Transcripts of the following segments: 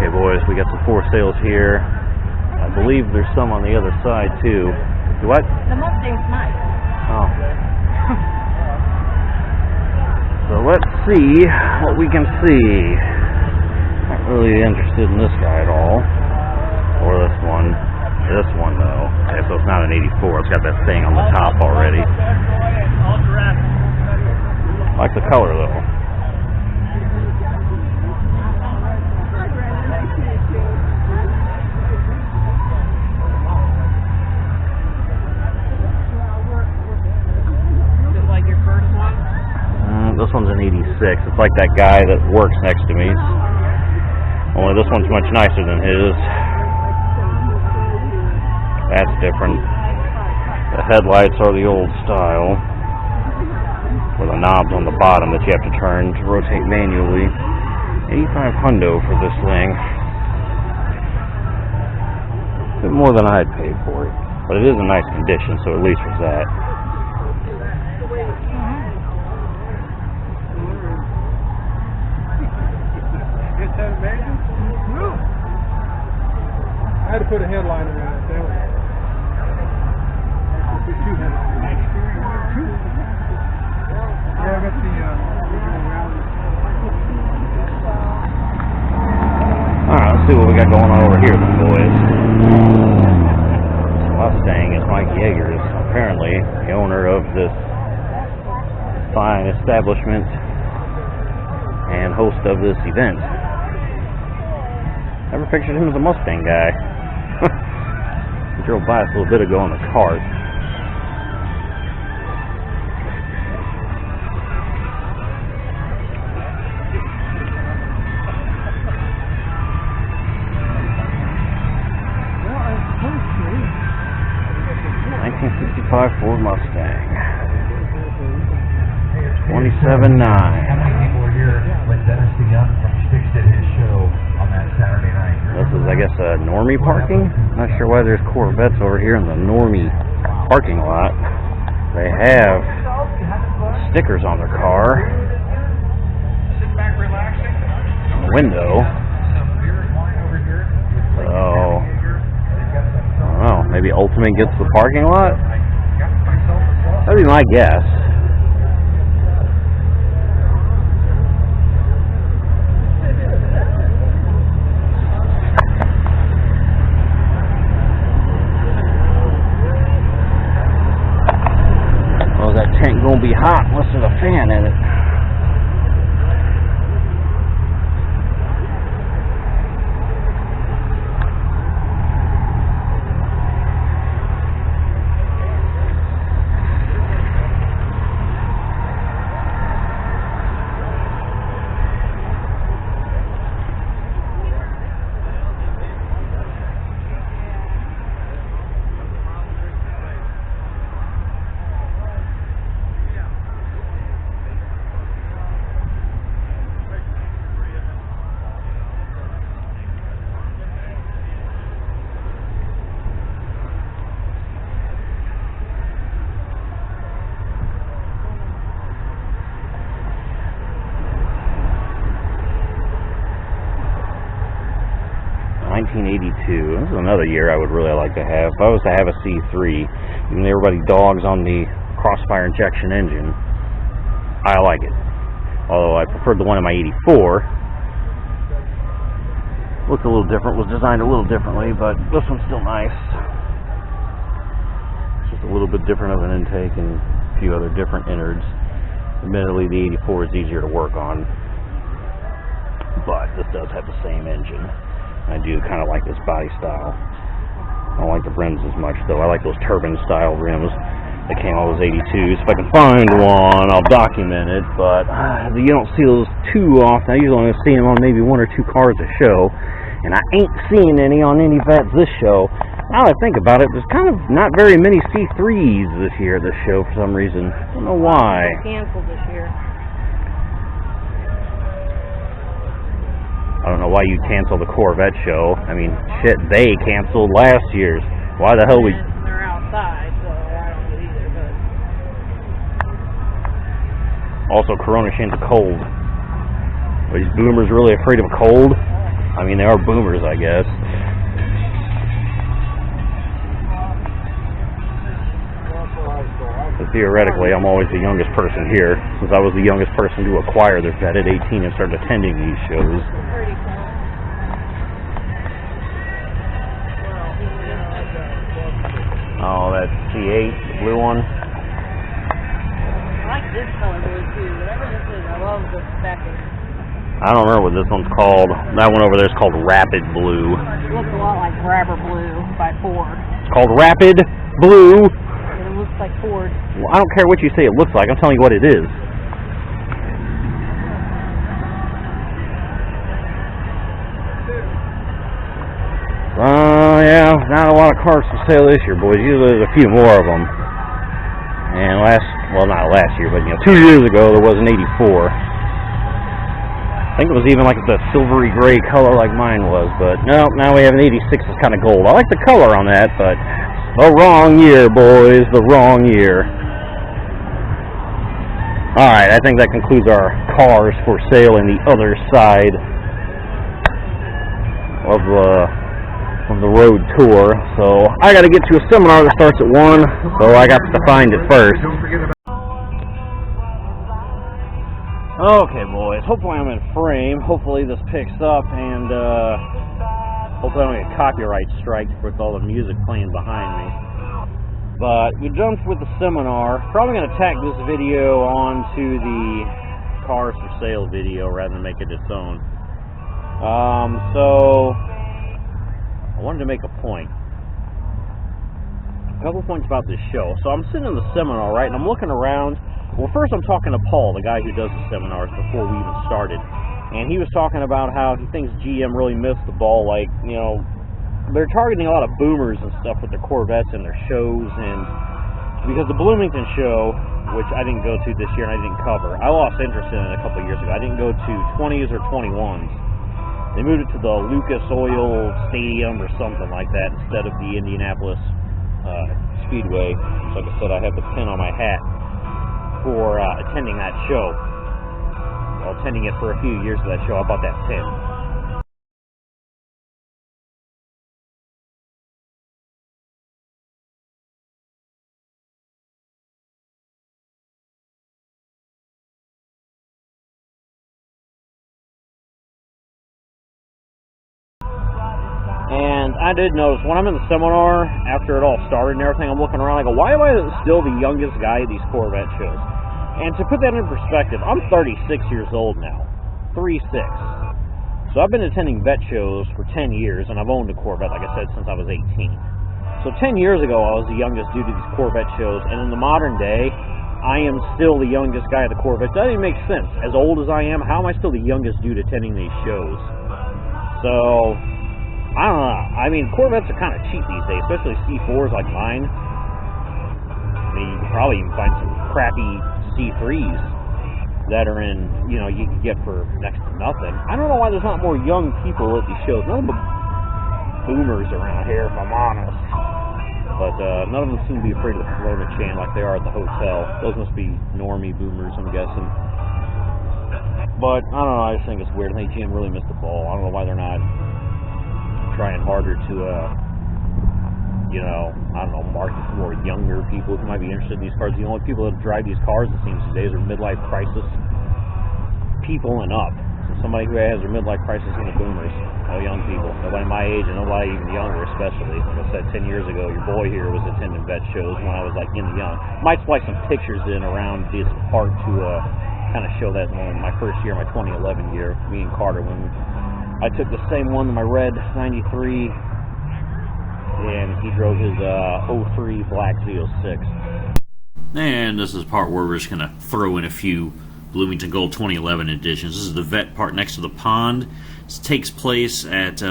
Okay, boys, we got some for sales here. I believe there's some on the other side, too. What? The Mustang's nice. Oh. So let's see what we can see. Not really interested in this guy at all. Or this one. This one, though. Okay, so it's not an 84. It's got that thing on the top already. Like the color, though. This one's an 86. It's like that guy that works next to me. Only this one's much nicer than his. That's different. The headlights are the old style, with the knobs on the bottom that you have to turn to rotate manually. 85 hundo for this thing. A bit more than I'd pay for it, but it is in nice condition, so at least there's that. I had to put a headliner in it. That was put two headliners. Yeah, I got the Alright, let's see what we got going on over here then, boys. Mustang is Mike Yeager, is apparently the owner of this fine establishment and host of this event. Never pictured him as a Mustang guy. He drove by us a little bit ago on the cart. Ford Mustang. 27.9. People were here when Dennis DeYoung from Sticks did his show on that Saturday night. This is, I guess, a normie parking. Not sure why there's Corvettes over here in the normie parking lot. They have stickers on their car. Sit back, relaxing. On the window. Some beer and wine over here. So, I don't know. Maybe Ultimate gets the parking lot? That'd be my guess. Well, that tank gonna be hot unless there's a fan in it. This is another year I would really like to have. If I was to have a C3, even though everybody dogs on the crossfire injection engine, I like it. Although I preferred the one in my 84. Looked a little different, was designed a little differently, but this one's still nice. It's just a little bit different of an intake and a few other different innards. Admittedly, the 84 is easier to work on, but this does have the same engine. I do kind of like this body style. I don't like the rims as much, though. I like those turbine-style rims that came on those 82s. If I can find one, I'll document it, but you don't see those too often. I usually only see them on maybe one or two cars a show, and I ain't seeing any on any vets this show. Now that I think about it, there's kind of not very many C3s this year at this show for some reason. I don't know why. Canceled this year. I don't know why you cancel the Corvette show. I mean, shit, they canceled last year's. Why the hell we... They're outside, so I don't know either, but... Also, Corona Shane's a cold. Are these boomers really afraid of a cold? I mean, they are boomers, I guess. But theoretically, I'm always the youngest person here, since I was the youngest person to acquire the Vet at 18 and start attending these shows. Pretty cool. Oh, that C8, the blue one. I like this color blue too. Whatever this is, I love the specking. I don't remember what this one's called. That one over there is called Rapid Blue. It looks a lot like Grabber Blue by Ford. It's called Rapid Blue. It looks like Ford. Well, I don't care what you say it looks like. I'm telling you what it is. Yeah, not a lot of cars for sale this year, boys. Usually there's a few more of them. And not last year, but 2 years ago there was an 84. I think it was even like the silvery gray color like mine was, but no, now we have an 86 that's kind of gold. I like the color on that, but the wrong year, boys, the wrong year. Alright, I think that concludes our cars for sale in the other side of the road tour. So I got to get to a seminar that starts at 1, so I got to find it first. Okay, boys, hopefully I'm in frame. Hopefully this picks up, and hopefully I don't get copyright striked with all the music playing behind me. But we're done with the seminar. Probably going to tack this video onto the cars for sale video rather than make it its own. So I wanted to make a point. A couple points about this show. So I'm sitting in the seminar, right, and I'm looking around. Well, first I'm talking to Paul, the guy who does the seminars, before we even started. And he was talking about how he thinks GM really missed the ball. Like, they're targeting a lot of boomers and stuff with their Corvettes and their shows. And because the Bloomington show, which I didn't go to this year and I didn't cover, I lost interest in it a couple years ago. I didn't go to 20s or 21s. They moved it to the Lucas Oil Stadium or something like that instead of the Indianapolis Speedway. So like I said, I have the pin on my hat for attending that show. Well, attending it for a few years of that show. I bought that pin. And I did notice when I'm in the seminar, after it all started and everything, I'm looking around, I go, why am I still the youngest guy at these Corvette shows? And to put that in perspective, I'm 36 years old now. 36. So I've been attending vet shows for 10 years, and I've owned a Corvette, like I said, since I was 18. So 10 years ago, I was the youngest dude at these Corvette shows, and in the modern day, I am still the youngest guy at the Corvette. That doesn't make sense. As old as I am, how am I still the youngest dude attending these shows? So I don't know. I mean, Corvettes are kind of cheap these days, especially C4s like mine. I mean, you could probably even find some crappy C3s that are in, you can get for next to nothing. I don't know why there's not more young people at these shows. None of them boomers around here, if I'm honest. But none of them seem to be afraid of the Corona chain like they are at the hotel. Those must be normie boomers, I'm guessing. But, I don't know, I just think it's weird. I think GM really missed the ball. I don't know why they're not trying harder to, market to more younger people who might be interested in these cars. The only people that drive these cars, it seems, these days are midlife crisis people and up. So somebody who has their midlife crisis in the boomers. No young people. Nobody my age and nobody even younger, especially. Like I said, 10 years ago, your boy here was attending vet shows when I was, in the young. Might splice some pictures in around this part to kind of show that in my first year, my 2011 year, me and Carter, when I took the same one, my red 93, and he drove his 03 black Z06. And this is the part where we're just going to throw in a few Bloomington Gold 2011 editions. This is the vet part next to the pond. This takes place at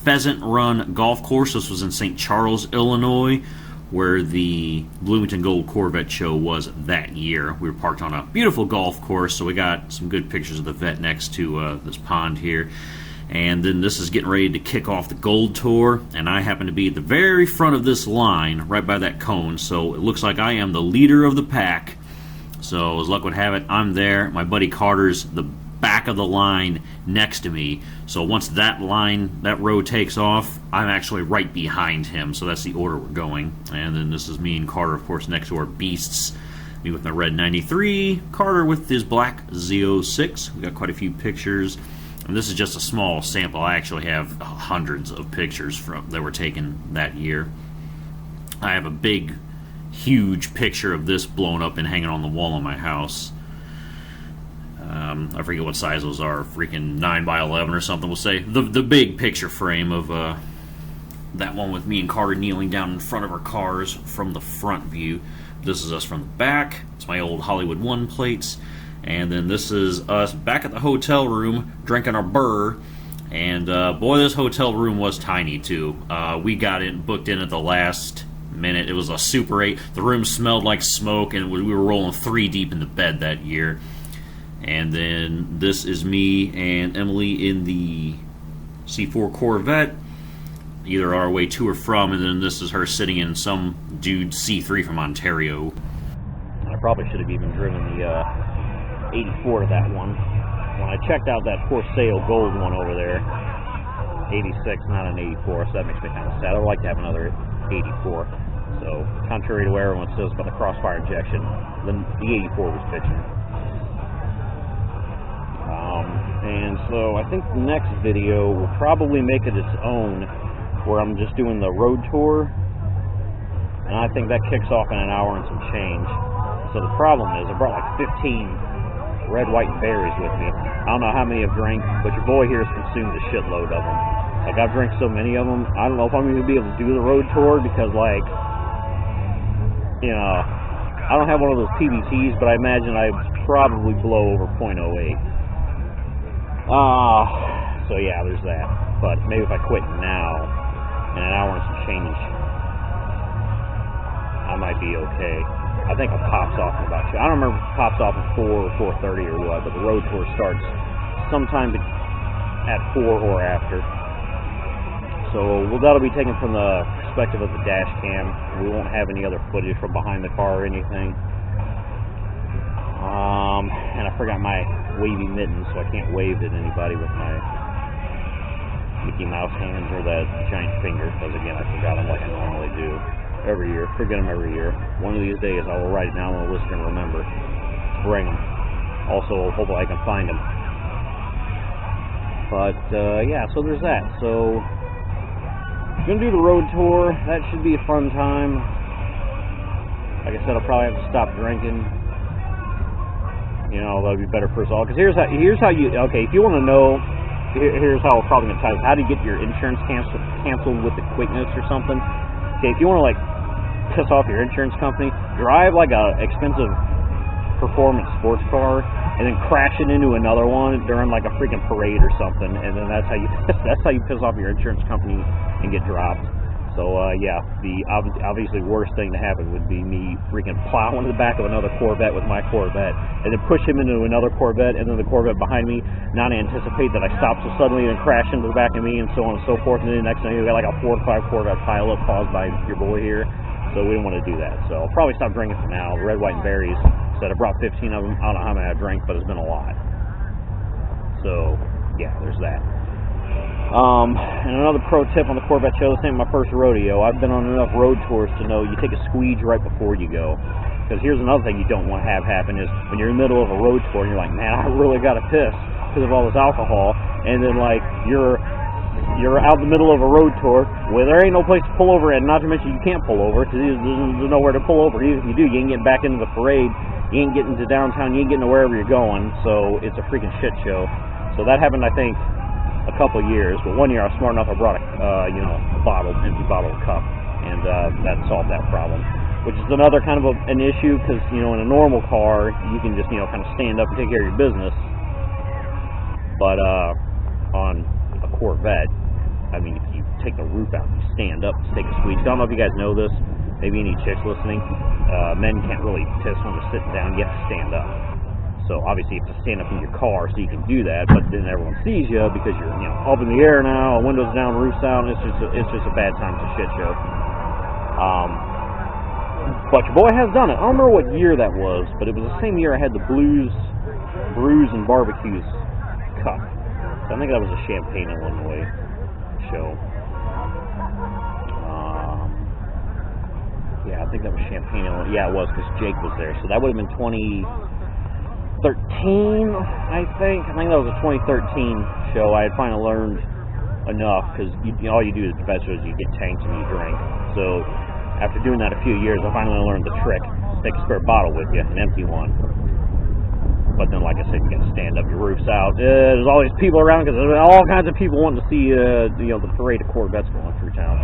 Pheasant Run Golf Course. This was in St. Charles, Illinois, where the Bloomington Gold Corvette show was that year. We were parked on a beautiful golf course, so we got some good pictures of the vet next to this pond here. And then this is getting ready to kick off the Gold Tour, and I happen to be at the very front of this line, right by that cone, so it looks like I am the leader of the pack. So as luck would have it, I'm there. My buddy Carter's the back of the line next to me. So once that row takes off, I'm actually right behind him. So that's the order we're going. And then this is me and Carter, of course, next to our beasts. Me with my red 93, Carter with his black Z06. We got quite a few pictures. And this is just a small sample. I actually have hundreds of pictures that were taken that year. I have a big, huge picture of this blown up and hanging on the wall in my house. I forget what size those are, freaking 9 by 11 or something. We'll say the big picture frame of that one with me and Carter kneeling down in front of our cars from the front view. This is us from the back. It's my old Hollywood 1 plates. And then this is us back at the hotel room drinking our burr. And boy, this hotel room was tiny too. We got booked in at the last minute. It was a Super 8. The room smelled like smoke, and we were rolling 3 deep in the bed that year. And then this is me and Emily in the C4 Corvette, either our way to or from, and then this is her sitting in some dude C3 from Ontario. I probably should have even driven the 84 to that one. When I checked out that for sale gold one over there, 86, not an 84, so that makes me kind of sad. I would like to have another 84. So, contrary to what everyone says about the crossfire injection, the 84 was bitching. And so I think the next video will probably make it its own, where I'm just doing the road tour, and I think that kicks off in an hour and some change. So the problem is I brought like 15 red, white, and berries with me. I don't know how many I've drank, but your boy here has consumed a shitload of them. Like, I've drank so many of them, I don't know if I'm going to be able to do the road tour, because, like, you know, I don't have one of those PBTs, but I imagine I'd probably blow over .08. So yeah, there's that. But maybe if I quit now, in an hour and some change, I might be okay. I think it pops off in about 2. I don't remember if it pops off at 4 or 4:30 or what, but the road tour starts sometime at 4 or after. So that'll be taken from the perspective of the dash cam. We won't have any other footage from behind the car or anything. And I forgot my wavy mittens, so I can't wave at anybody with my Mickey Mouse hands or that giant finger, because again, I forgot them like I normally do every year. Forget them every year. One of these days I will write it down on the list and remember to bring them. Also, hopefully I can find them. But yeah, so there's that. So gonna do the road tour. That should be a fun time. Like I said, I'll probably have to stop drinking. You know, that'll be better for us all. Because here's how you, okay, if you want to know, here's how we're probably going to tell you. How do you get your insurance canceled with the quickness or something? Okay, if you want to, like, piss off your insurance company, drive, like, a expensive performance sports car, and then crash it into another one during, like, a freaking parade or something, and then that's how you piss off your insurance company and get dropped. So, yeah, the obviously worst thing to happen would be me freaking plow into the back of another Corvette with my Corvette, and then push him into another Corvette, and then the Corvette behind me not anticipate that I stop so suddenly, and crash into the back of me, and so on and so forth, and then the next thing you got like a 4 or 5 Corvette pileup caused by your boy here. So we don't want to do that. So I'll probably stop drinking for now. Red, white, and berries. Said I brought 15 of them. I don't know how many I drank, but it's been a lot. So, yeah, there's that. And another pro tip on the Corvette show, this ain't my first rodeo. I've been on enough road tours to know you take a squeege right before you go. Because here's another thing you don't want to have happen is when you're in the middle of a road tour and you're like, man, I really got to piss because of all this alcohol. And then, like, you're out in the middle of a road tour where there ain't no place to pull over, and not to mention you can't pull over because there's nowhere to pull over. Even if you do, you ain't getting back into the parade. You ain't getting to downtown. You ain't getting to wherever you're going. So it's a freaking shit show. So that happened, I think, a couple of years, but one year I was smart enough, I brought a empty bottle of cup, and that solved that problem, which is another kind of an issue, because, you know, in a normal car, you can just, you know, kind of stand up and take care of your business, but on a Corvette, I mean, if you take the roof out, you stand up to take a squeeze. I don't know if you guys know this, maybe any chicks listening, men can't really piss when they're sitting down, you have to stand up. So obviously you have to stand up in your car so you can do that, but then everyone sees you because you're, you know, up in the air now, windows down, roofs down. It's just a bad time. It's a shit show. But your boy has done it. I don't remember what year that was, but it was the same year I had the Brews and Barbecues Cup. So I think that was a Champaign, Illinois show. Yeah, I think that was Champaign, Illinois. Yeah, it was, because Jake was there. So that would have been 2013, I think. I think that was a 2013 show. I had finally learned enough, because all you do is the best shows, you get tanked and you drink. So after doing that a few years, I finally learned the trick. Take a spare bottle with you, an empty one. But then, like I said, you got to stand up, your roof's out. There's all these people around, because there's all kinds of people wanting to see the parade of Corvettes going through town.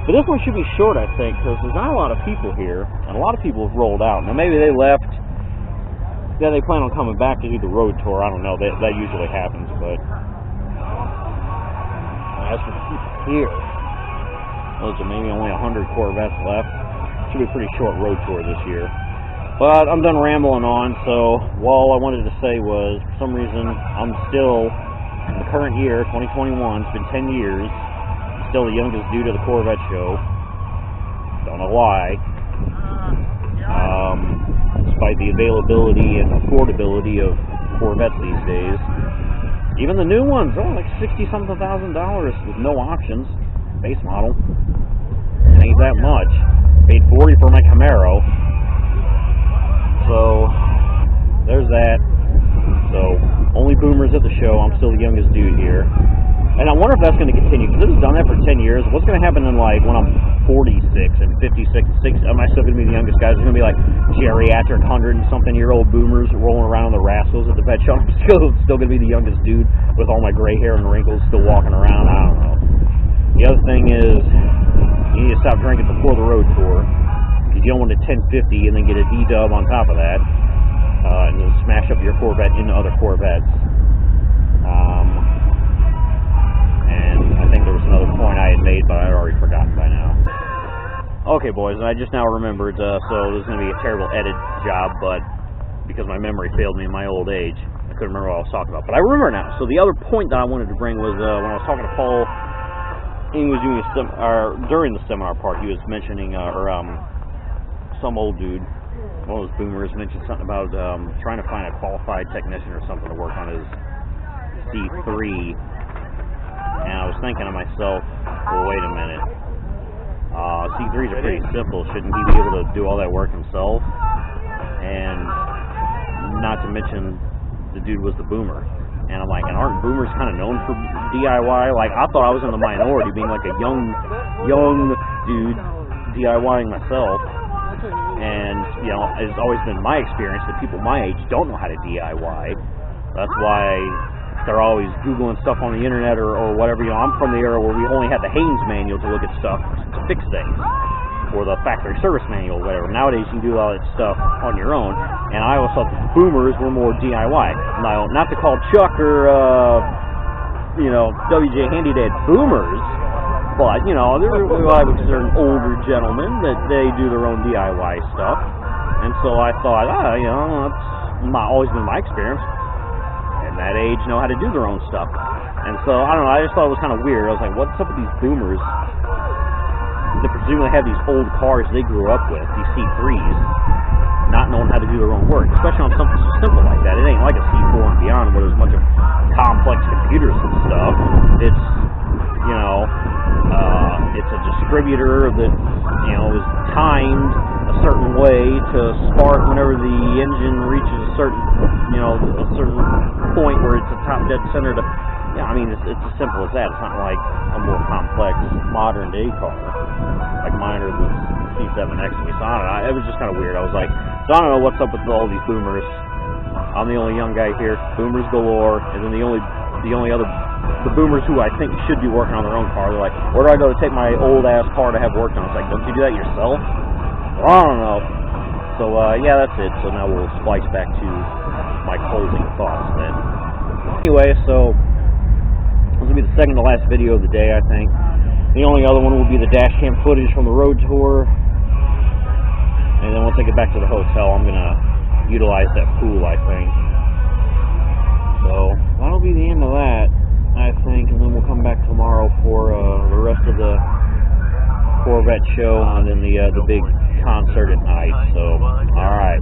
But this one should be short, I think, because there's not a lot of people here, and a lot of people have rolled out. Now, maybe they left. Yeah, they plan on coming back to do the road tour. I don't know. That usually happens, but as for the people here, those are maybe only 100 Corvettes left. Should be a pretty short road tour this year. But I'm done rambling on, so all I wanted to say was, for some reason, I'm still, in the current year, 2021, it's been 10 years, still the youngest dude at the Corvette show. Don't know why. Despite the availability and affordability of Corvettes these days. Even the new ones, like $60-something thousand with no options. Base model. It ain't that much. Paid $40 for my Camaro. So, there's that. So, only boomers at the show. I'm still the youngest dude here. And I wonder if that's going to continue, because this has done that for 10 years. What's going to happen in, like, when I'm 46 and 56 and 60? Am I still going to be the youngest guy? There's going to be, like, geriatric 100-and-something-year-old boomers rolling around on the rascals at the vet shop. I'm still going to be the youngest dude with all my gray hair and wrinkles still walking around. I don't know. The other thing is, you need to stop drinking before the road tour, because you don't want a 1050 and then get a D-dub on top of that, and then smash up your Corvette into other Corvettes. And I think there was another point I had made, but I had already forgotten by now. Okay, boys, I just now remembered, so this is going to be a terrible edit job, but because my memory failed me in my old age, I couldn't remember what I was talking about. But I remember now. So the other point that I wanted to bring was when I was talking to Paul, he was doing during the seminar part, he was mentioning, some old dude, one of those boomers, mentioned something about trying to find a qualified technician or something to work on his C3. And I was thinking to myself, well, wait a minute. C3s are pretty simple. Shouldn't he be able to do all that work himself? And not to mention, the dude was the boomer. And I'm like, and aren't boomers kind of known for DIY? Like, I thought I was in the minority, being like a young dude DIYing myself. And, it's always been my experience that people my age don't know how to DIY. That's why they're always Googling stuff on the internet or whatever. I'm from the era where we only had the Haynes manual to look at stuff to fix things, or the factory service manual, or whatever. Nowadays you can do all that stuff on your own, and I always thought that the boomers were more DIY. Now, not to call Chuck or WJ Handy Dad boomers, but they're what I would consider an older gentleman that they do their own DIY stuff. And so I thought, that's always been my experience. That age know how to do their own stuff. And so, I don't know, I just thought it was kind of weird. I was like, what's up with these boomers that presumably have these old cars they grew up with, these C3s, not knowing how to do their own work, especially on something so simple like that. It ain't like a C4 and beyond where there's a bunch of complex computers and stuff. It's, it's a distributor that, is timed a certain way to spark whenever the engine reaches a certain point where it's a top dead center to, it's as simple as that. It's not like a more complex modern day car like mine or the C7 next to me. So I don't know, it was just kind of weird. I was like, so I don't know what's up with all these boomers. I'm the only young guy here, boomers galore, and then the only other, the boomers who I think should be working on their own car, they're like, where do I go to take my old ass car to have worked on? It's like, don't you do that yourself? Well, I don't know. So yeah, that's it. So now we'll splice back to my closing thoughts then. Anyway, so this will be the second to last video of the day, I think. The only other one will be the dash cam footage from the road tour. And then once I get back to the hotel, I'm going to utilize that pool, I think. So that'll be the end of that, I think. And then we'll come back tomorrow for the rest of the Corvette show and then the big concert at night. So, alright.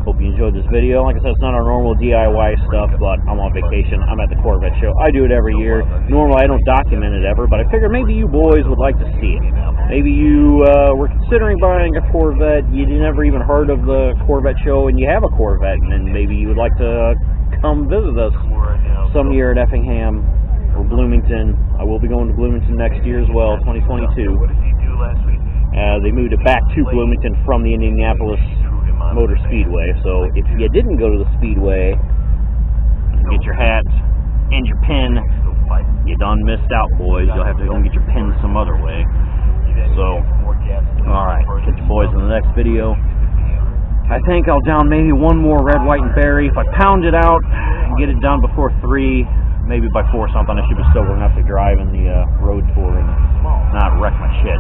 Hope you enjoyed this video. Like I said, it's not our normal DIY stuff, but I'm on vacation. I'm at the Corvette show. I do it every year. Normally, I don't document it ever, but I figure maybe you boys would like to see it. Maybe you were considering buying a Corvette. You never even heard of the Corvette show, and you have a Corvette, and then maybe you would like to come visit us some year at Effingham or Bloomington. I will be going to Bloomington next year as well, 2022. They moved it back to Bloomington from the Indianapolis Motor Speedway. So if you didn't go to the Speedway, get your hat and your pin. You done missed out, boys. You'll have to go and get your pin some other way. So, alright, catch you boys in the next video. I think I'll down maybe one more red, white, and berry. If I pound it out and get it done before 3, maybe by 4 something, I should be sober enough to drive in the road tour and not wreck my shit.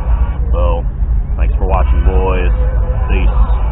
So, thanks for watching, boys. Peace.